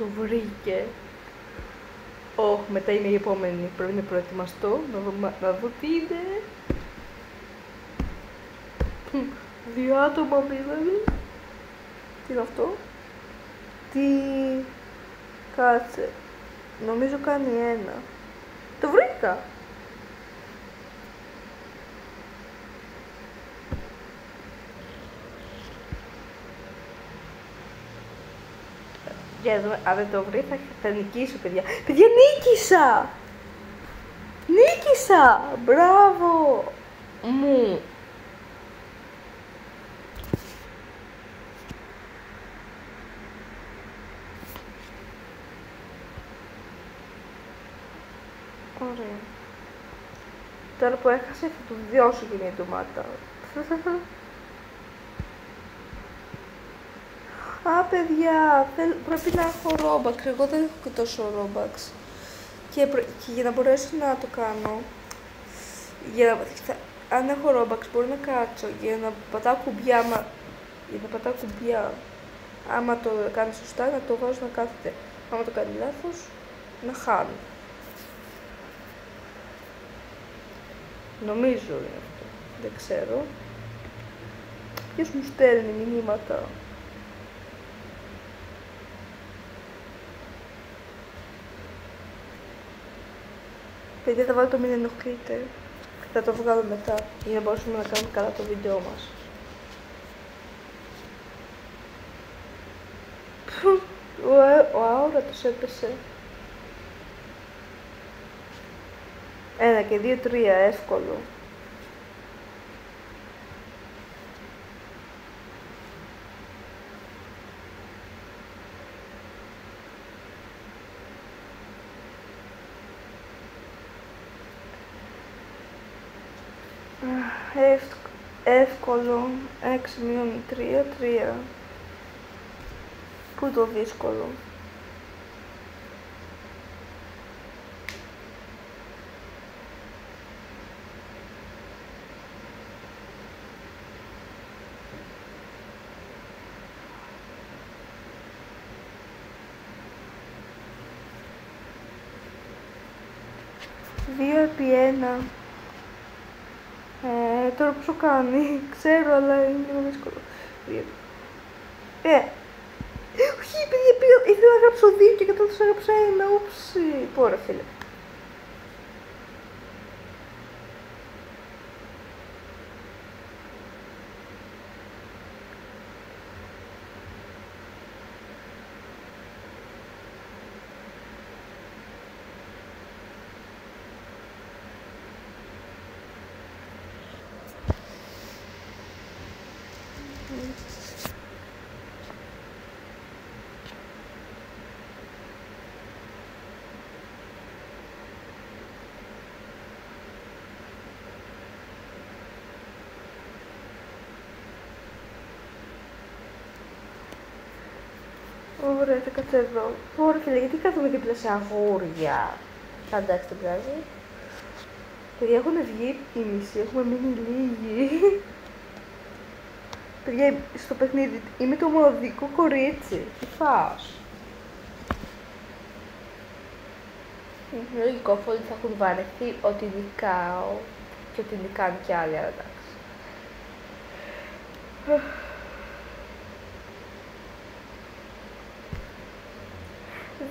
Το βρήκε. Μετά είναι η επόμενη. Πρέπει να προετοιμαστώ, να δω τι είναι. 2 άτομα μείνανε. Τι είναι αυτό? Τι... Κάτσε. Νομίζω κάνει 1. Το βρήκα. Για να δούμε, αν δεν το βρει θα νικήσω, παιδιά. Παιδιά, νίκησα! Νίκησα! Μπράβο μου! Ωραία. Τώρα που έχασε θα του διώσω και μια ντομάτα. Α, παιδιά, πρέπει να έχω Robux. Εγώ δεν έχω και τόσο Robux. Και για να μπορέσω να το κάνω, αν έχω Robux μπορώ να κάτσω για να πατάω κουμπιά, άμα το κάνει σωστά, να το βάζω να κάθεται. Άμα το κάνει λάθος, να χάνω. Νομίζω είναι αυτό. Δεν ξέρω. Ποιος μου στέλνει μηνύματα? Παιδιά, θα βάλω το μην ενοχλείτε. Θα το βγάλω μετά, για να μπορέσουμε να κάνουμε καλά το βίντεο μας. Ο αόρατος έπεσε. 1 και 2, 3, εύκολο. Εύκολο. 6 μείον 3, 3. Πού το δύσκολο? Δύο επί 1. Τώρα πόσο κάνει, ξέρω, αλλά είναι λίγο δύσκολο. Όχι, παιδιά, ήθελα να γράψω 2 και κατά τους έγραψα 1, ούψι. Πόρα, φίλε. Ωραία, θα κάτσω εδώ. Ωραία, φίλε, γιατί κάθομαι δίπλα σε αγούρια? Εντάξει, δεν πειράζει. Παιδιά, έχουν βγει οι μισοί, έχουμε μείνει λίγοι. Παιδιά, στο παιχνίδι είμαι το μοναδικό κορίτσι. Τι φας? Είναι λογικό, αφού όλοι θα έχουν βαρεθεί ότι νικάω και ότι νικάνε κι άλλοι, αλλά εντάξει.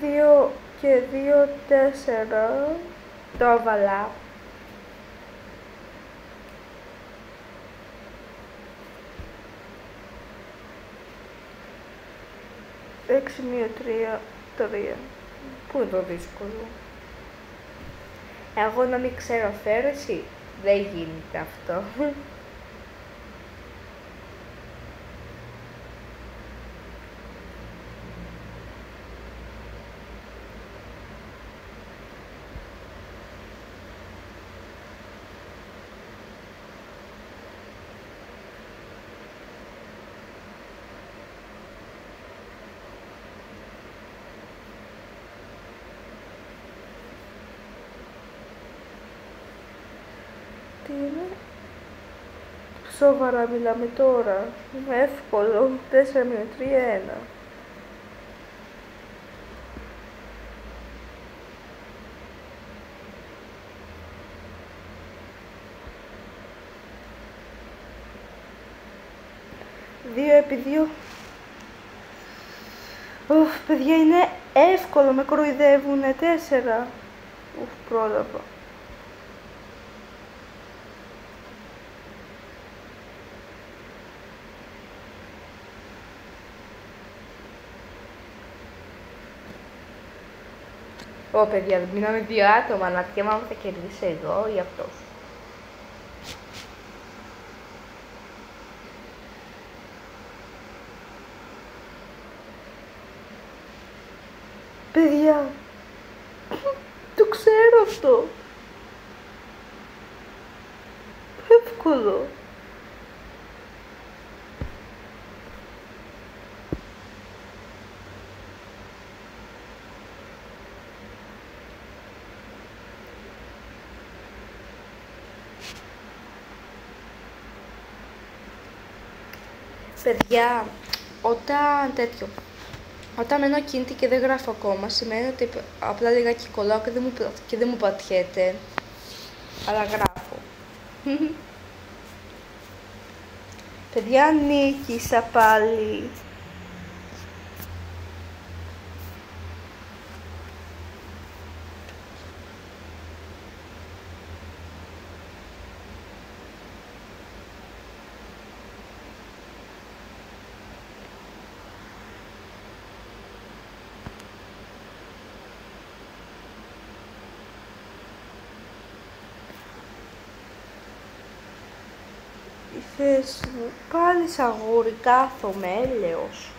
2 και 2, 4. Το έβαλα. Έξι μείον 3, 3. Πού είναι το δύσκολο? Εγώ να μην ξέρω αφαίρεση, δεν γίνεται αυτό. Τι είναι? Σοβαρά μιλάμε τώρα. Είναι εύκολο. 4 μείον 3, 1. 2x2. Ουφ, παιδιά, είναι εύκολο, με κοροϊδεύουνε. 4. Ουφ, πρόλαβα. Ω, παιδιά, μείναμε 2 άτομα. Αναρωτιέμαι αν θα κερδίσει εγώ ή αυτός. Παιδιά, το ξέρω αυτό. Εύκολο. Παιδιά, όταν μένω ακίνητη και δεν γράφω ακόμα, σημαίνει ότι απλά λιγάκι κολλάω και δεν μου πατιέται, αλλά γράφω. Παιδιά, νίκησα πάλι. Η θέση μου, πάλι σαγούρι, κάθομαι, έλεος.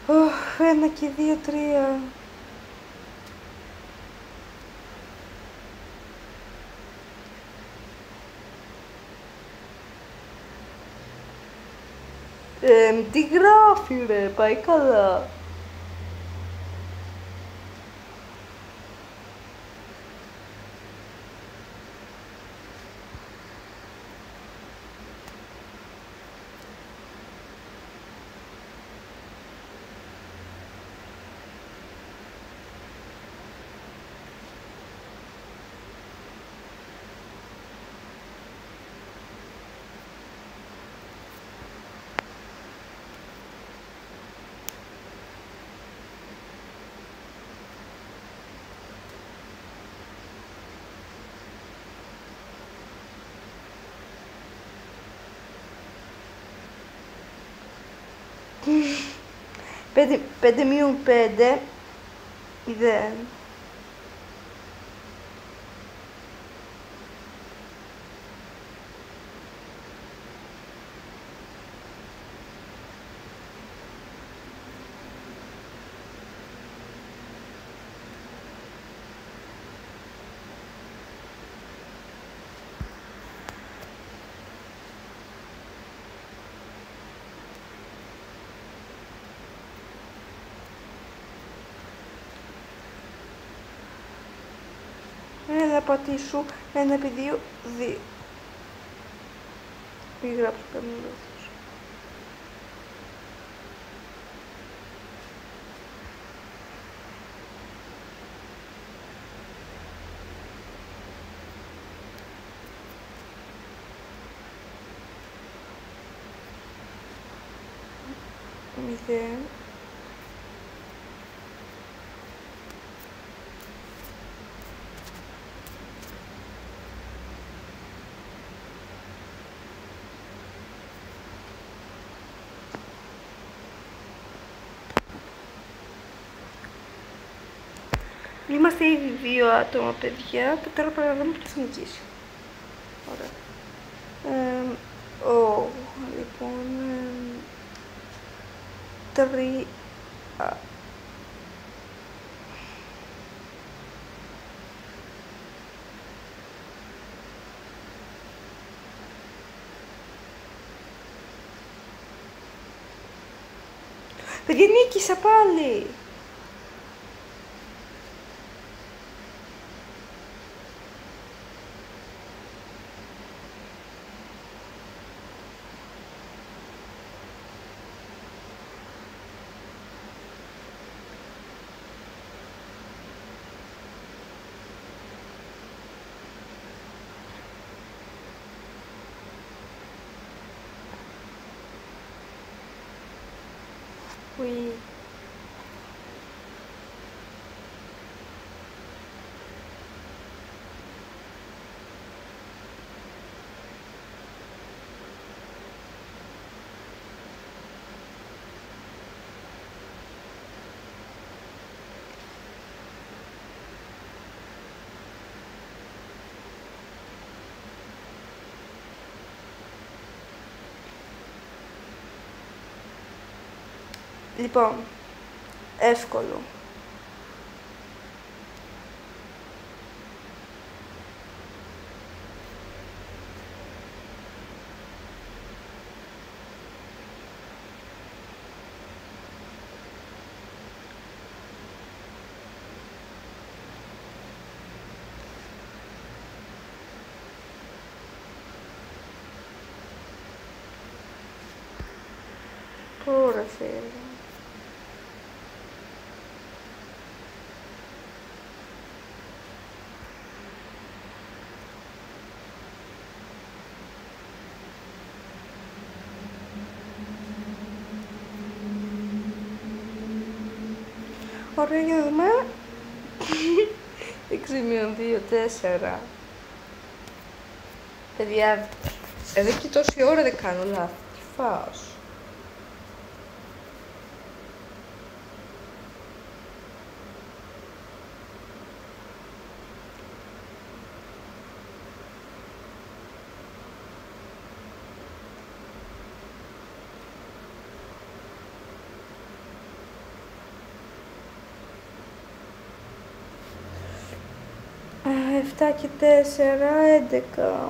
Οχ, 1 και 2, 3. Τι γράφει ρε, πάει καλά. Πέντε μείον 5, 0. Θα πατήσω 1x2, 2. Μην γράψω κανένα λάθος. Μηδέν. Είμαστε ήδη 2 άτομα, παιδιά, και τώρα πρέπει να δούμε ποιος θα νικήσει. Ωραία. Λοιπόν, 3... Παιδιά, νίκησα πάλι! Λοιπόν, εύκολο. Τώρα θέλω. Ωραία, για να δούμε. 6-2-4. Παιδιά, εδώ και τόση ώρα δεν κάνω λάθη. Τι φάω. Εφτά και 4, 11.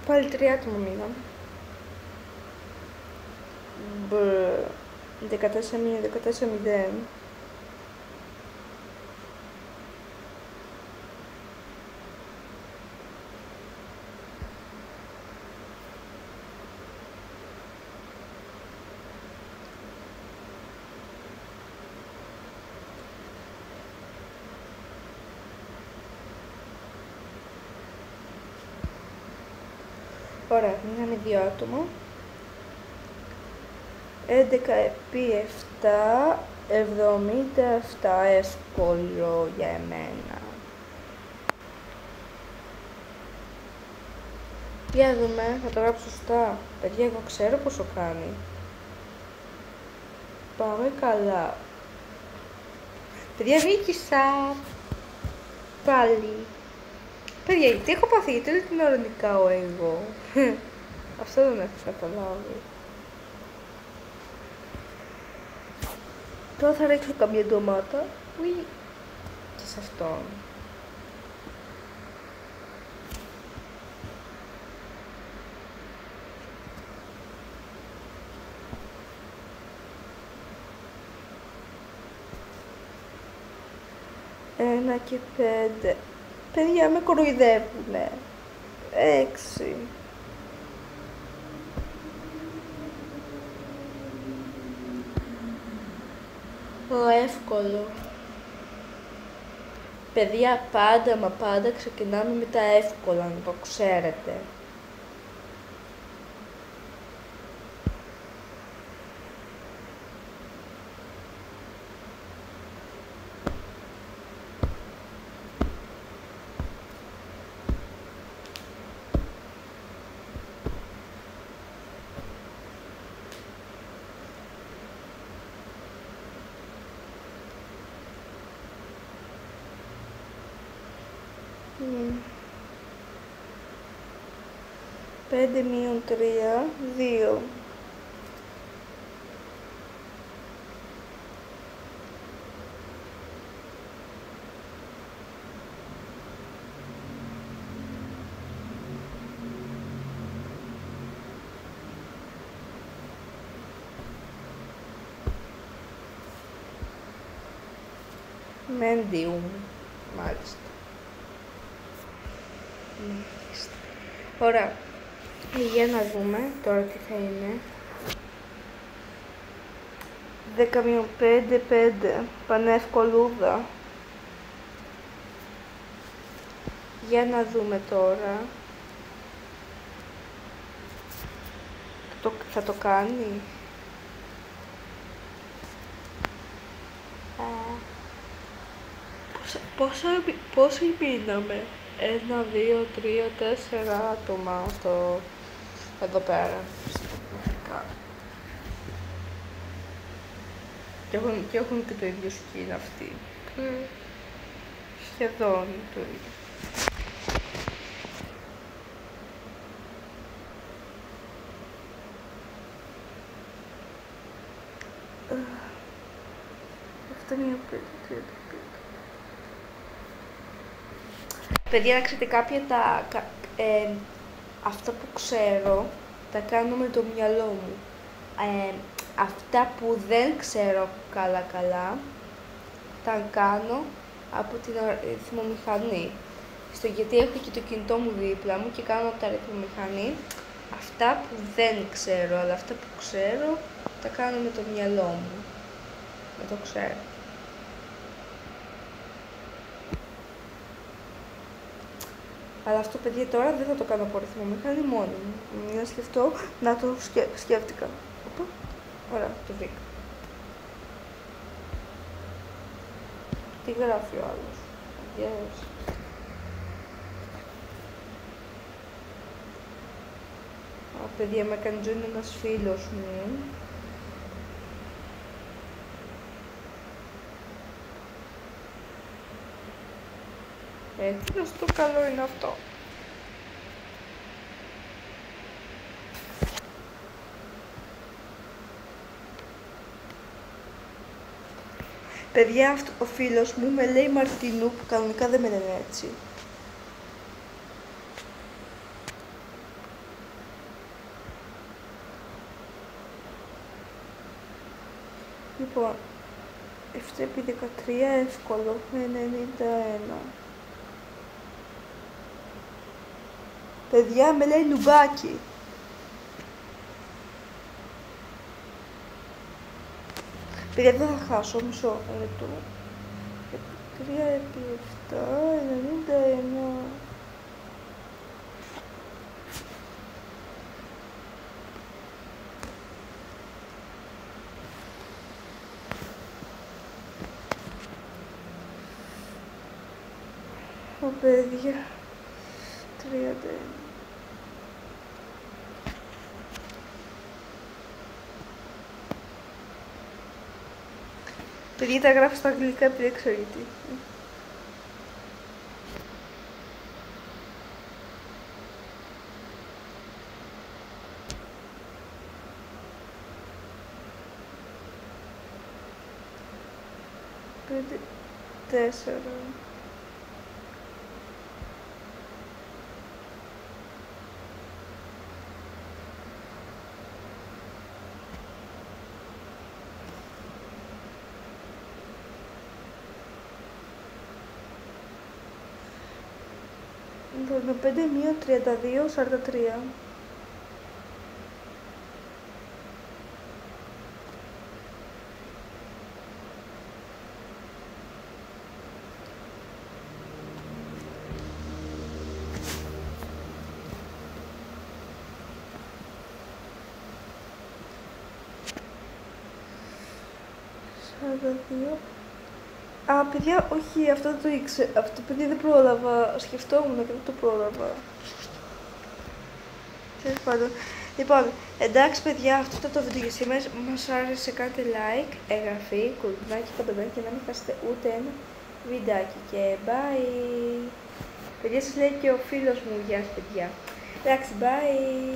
Πάλι 3 άτομα μείναμε. 14-1, 14-0. Ωραία, μείναμε 2 άτομα. 11 επί 7, 77, εύκολο για εμένα. Για δούμε, θα το γράψω σωστά. Παιδιά, εγώ ξέρω πόσο κάνει. Πάμε καλά. Παιδιά, νίκησα. Πάλι. Παιδιά, γιατί έχω πάθει, γιατί όλη την ώρα νικάω εγώ. Αυτό δεν έχω καταλάβει. Τώρα θα ρίξω καμία ντομάτα. Ουι. Και σε αυτόν. Ένα και 5. Παιδιά, με κοροϊδεύουνε. 6. Εύκολο. Παιδιά, πάντα μα πάντα ξεκινάμε με τα εύκολα, να το ξέρετε. Πέντε μείον 3, 2. Μέντιουμ, μάλιστα. Ωραία. Για να δούμε τώρα τι θα είναι. 10-5, 5. Πανεύκολούδα. Για να δούμε τώρα. Θα το κάνει. Πόσο μείναμε? 1, 2, 3, 4 άτομα στο... εδώ πέρα. Και έχουν και το ίδιο skin αυτοί. Σχεδόν το ίδιο. Αυτά είναι 5. Παιδιά, να ξέρετε, κάποια αυτά που ξέρω τα κάνω με το μυαλό μου. Αυτά που δεν ξέρω καλά τα κάνω από την αριθμομηχανή. Γιατί έχω και το κινητό μου δίπλα μου και κάνω από τα αριθμομηχανή αυτά που δεν ξέρω, αλλά αυτά που ξέρω τα κάνω με το μυαλό μου. Δεν το ξέρω. Αλλά αυτό, παιδιά, τώρα δεν θα το κάνω από αριθμομηχανή μόνη μου. Να σκεφτώ, να το σκέφτηκα. Ωραία, το βρήκα. Τι γράφει ο άλλος? Yes. Παιδιά, με έκανε join ένας φίλος μου. Έτσι, το καλό είναι αυτό. Παιδιά, ο φίλος μου με λέει Μαρτίνου, που κανονικά δεν με λένε έτσι. Λοιπόν, 7x13 εύκολο, 91. Παιδιά, με λέει νουμπάκι. Παιδιά, δεν θα χάσω, μισό λεπτό. 3x7, 91. Παιδιά, 31. Παιδιά, τα γράφω στα αγγλικά επειδή δεν ξέρω γιατί. Πέντε, 4. Με 5 μείον 32, 43. Α, παιδιά, όχι, αυτό δεν το ήξερα. Αυτό, παιδιά, δεν πρόλαβα. Σκεφτόμουν και δεν το πρόλαβα. Τέλος πάντων. Λοιπόν, εντάξει, παιδιά, αυτό ήταν το βίντεο για σήμερα. Μας άρεσε, κάντε like, εγγραφή, κουδουνάκι, καμπανάκι και να μην χάσετε ούτε ένα βιντεάκι. Και bye! Παιδιά, σας λέει και ο φίλος μου, γεια σας, παιδιά. Εντάξει, bye!